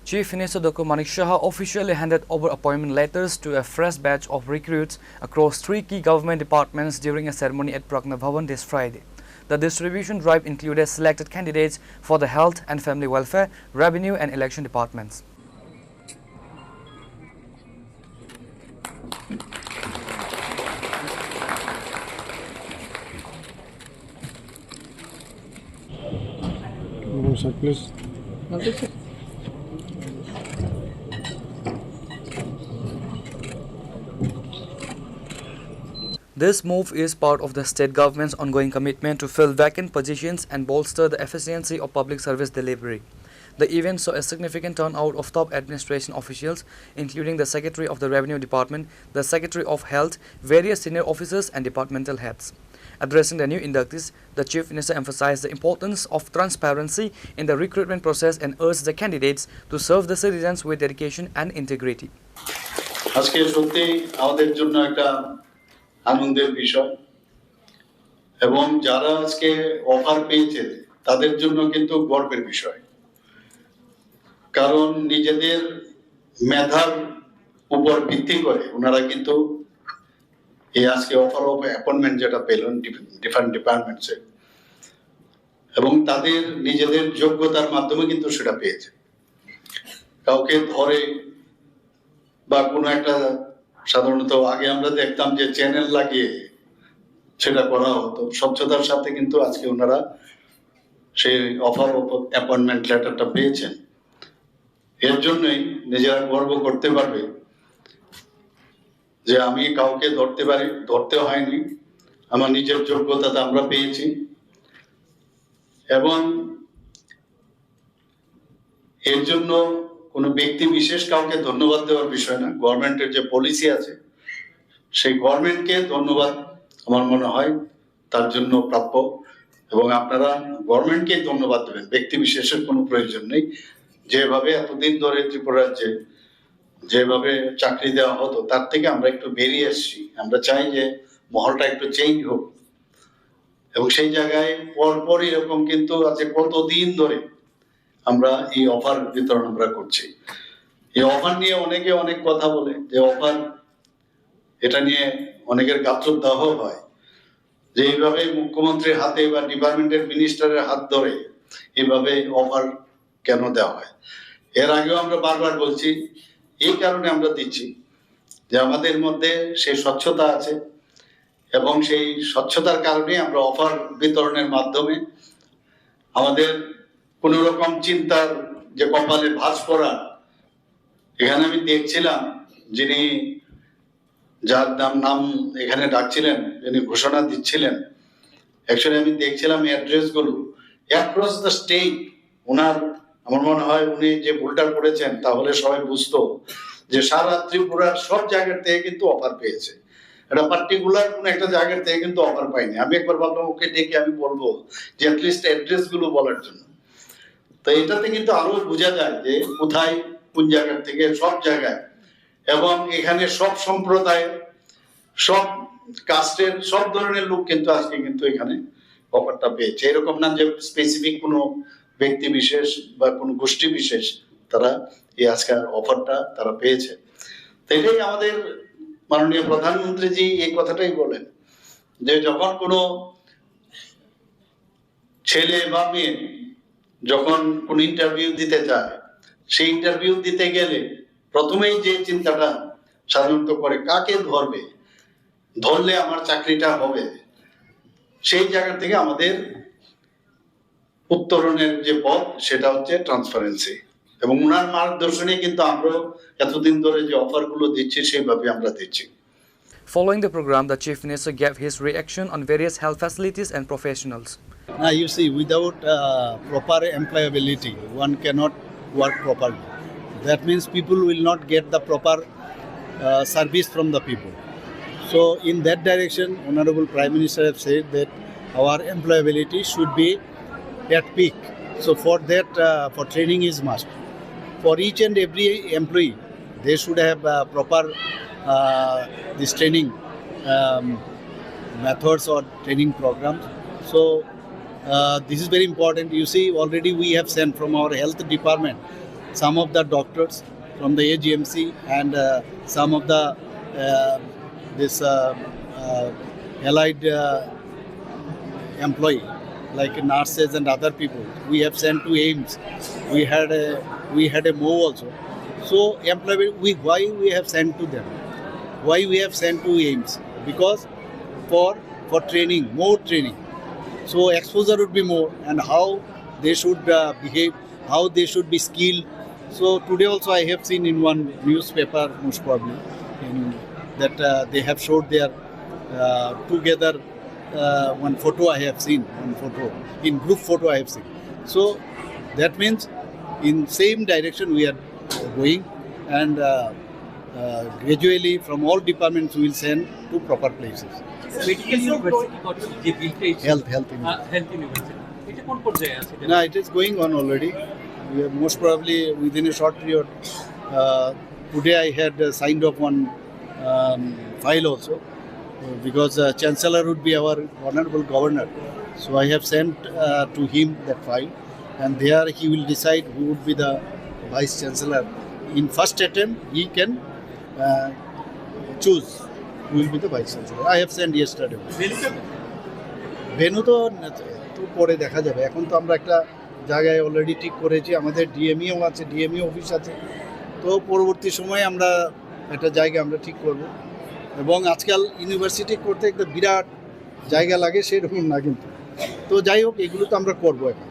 Chief Minister Dr. Manik Saha officially handed over appointment letters to a fresh batch of recruits across 3 key government departments during a ceremony at Pragna Bhavan this Friday. The distribution drive included selected candidates for the Health and Family Welfare, Revenue and Election departments. Please. This move is part of the state government's ongoing commitment to fill vacant positions and bolster the efficiency of public service delivery. The event saw a significant turnout of top administration officials, including the Secretary of the Revenue Department, the Secretary of Health, various senior officers and departmental heads. Addressing the new inductees, the Chief Minister emphasized the importance of transparency in the recruitment process and urged the candidates to serve the citizens with dedication and integrity. আজকে সত্যি আমাদের জন্য একটা আনন্দের বিষয় এবং যারা আজকে অফার পেয়েছে তাদের জন্য কিন্তু গর্বের বিষয়, কারণ নিজেদের মেধার উপর ভিত্তি করে ওনারা কিন্তু এই আজকে অফার অফ অ্যাপয়েন্টমেন্ট যেটা পেলেন ডিফারেন্ট ডিপার্টমেন্টসে এবং তাদের নিজেদের যোগ্যতার মাধ্যমে কিন্তু সেটা পেয়েছে। কাউকে ধরে বা কোনো একটা, সাধারণত আগে আমরা দেখতাম যে চ্যানেল লাগিয়ে সেটা করা হতো, স্বচ্ছতার সাথে কিন্তু আজকে ওনারা সেই অফার অফ অ্যাপয়েন্টমেন্ট লেটারটা পেয়েছেন। এর জন্যই নিজেরা গর্ব করতে পারবে যে আমি কাউকে ধরতে হয়নি, আমার নিজের যোগ্যতাটা আমরা পেয়েছি। এবং এর জন্য কোনো ব্যক্তি বিশেষ কাউকে ধন্যবাদ দেওয়ার বিষয় না, গভর্নমেন্টের যে পলিসি আছে সেই গভর্নমেন্টকে ধন্যবাদ আমার মনে হয় তার জন্য প্রাপ্য, এবং আপনারা গভর্নমেন্টকে ধন্যবাদ দেবেন, ব্যক্তি বিশেষের কোনো প্রয়োজন নেই। যেভাবে এতদিন ধরে ত্রিপুরা রাজ্যে যেভাবে চাকরি দেওয়া হতো তার থেকে আমরা একটু বেরিয়ে এসেছি, আমরা চাই যে মহলটা একটু চেঞ্জ হোক, এবং সেই জায়গায় পরপর এরকম কিন্তু আছে কতদিন ধরে আমরা এই অফার বিতরণ আমরা করছি। এই অফার নিয়ে অনেকে অনেক কথা বলে যে অফার, এটা নিয়ে অনেকের গাত্রদাহ হয় যে এইভাবে মুখ্যমন্ত্রীর হাতে বা ডিপার্টমেন্টের মিনিস্টারের হাত ধরে এইভাবে অফার কেন দেওয়া হয়। এর আগেও আমরা বারবার বলছি, এই কারণে আমরা দিচ্ছি যে আমাদের মধ্যে সেই স্বচ্ছতা আছে এবং সেই স্বচ্ছতার কারণে আমরা অফার বিতরণের মাধ্যমে আমাদের কোনো রকম চিন্তার যে কপালে ভাঁজ পড়া। এখানে আমি দেখছিলাম যিনি যার নাম এখানে ডাকছিলেন, যিনি ঘোষণা দিচ্ছিলেন, অ্যাকচুয়ালি আমি দেখছিলাম অ্যাড্রেস গুলো অ্যাক্রস দ্য স্টেট। ওনার আমার মনে হয় উনি যে ভুলটা করেছেন তাহলে সবাই বুঝতো যে সারা ত্রিপুরার সব জায়গার থেকে কিন্তু অফার পেয়েছে, এটা পার্টিকুলার কোন একটা জায়গার থেকে কিন্তু অফার পাইনি। আমি একবার ভাবলাম ওকে ডেকে আমি বলবো যে অ্যাটলিস্ট অ্যাড্রেস গুলো বলার জন্য। তো এটাতে কিন্তু আরো বোঝা যায় যে কোথায় কোন জায়গা থেকে, সব জায়গায়, এবং এখানে সব সম্প্রদায়, সব কাস্টের, সব ধরনের লোক কিন্তু আজকে কিন্তু এখানে অফারটা পেয়েছে। এরকম না যে স্পেসিফিক কোনো ব্যক্তি বিশেষ বা কোনো গোষ্ঠী বিশেষ তারা এই আজকের অফারটা তারা পেয়েছে। তো এটাই আমাদের মাননীয় প্রধানমন্ত্রীজি এই কথাটাই বলেন যে যখন কোনো ছেলে বা মেয়ে যখন কোন ইন্টারভিউ দিতে যায়, সেই ইন্টারভিউ দিতে গেলে প্রথমেই যে চিন্তাটা সাধারণত করে কাকে ধরবে, ধরলে আমার চাকরিটা হবে, সেই জায়গা থেকে আমাদের উত্তরণের যে পথ সেটা হচ্ছে ট্রান্সপারেন্সি, এবং ওনার মার্গদর্শনে কিন্তু আমরা এতদিন ধরে যে অফারগুলো দিচ্ছি সেইভাবে আমরা দিচ্ছি। Following the program, the Chief Minister gave his reaction on various health facilities and professionals. Now you see, without proper employability, one cannot work properly. That means people will not get the proper service from the people. So in that direction, Honorable Prime Minister have said that our employability should be at peak. So for that, for training is must. For each and every employee, they should have proper this training methods or training programs. So this is very important. You see, already we have sent from our health department some of the doctors from the AGMC and some of the this allied employee like nurses and other people. We have sent to AIMS. We had a MO also. So why we have sent to them? Why we have sent to AIMS? Because for training, more training. So exposure would be more, and how they should behave, how they should be skilled. So today also I have seen in one newspaper, most probably, that they have showed their together one photo I have seen, in group photo I have seen. So that means in same direction we are going, and gradually from all departments we will send to proper places. Medical university গঠন যে বিলটা Health university এটা কোন পর্যায়ে আছে? No, it is going on already. We are most probably within a short period. Today I had signed off one file also, because Chancellor would be our honorable governor. So I have sent to him that file, and there he will decide who would be the Vice Chancellor. In first attempt, he can choose who will be the Vice Chancellor. I have sent yesterday. Venue তো পরে দেখা যাবে। এখন তো আমরা একটা জায়গায় already ঠিক করেছি, আমাদের ডিএমইও আছে, ডিএমই অফিস আছে। তো পরবর্তী সময়ে আমরা একটা জায়গা আমরা ঠিক করব, এবং আজকাল ইউনিভার্সিটি করতে একটা বিরাট জায়গা লাগে, সেরকম না কিন্তু। তো যাই হোক, এগুলো তো আমরা করবো এখন,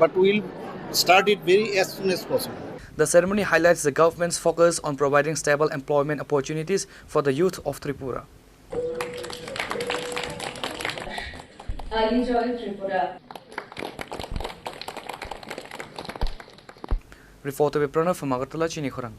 but will start it very as soon as possible. The ceremony highlights the government's focus on providing stable employment opportunities for the youth of Tripura. Early Joy Tripura. Reported by Pranav from Chini, Khorang.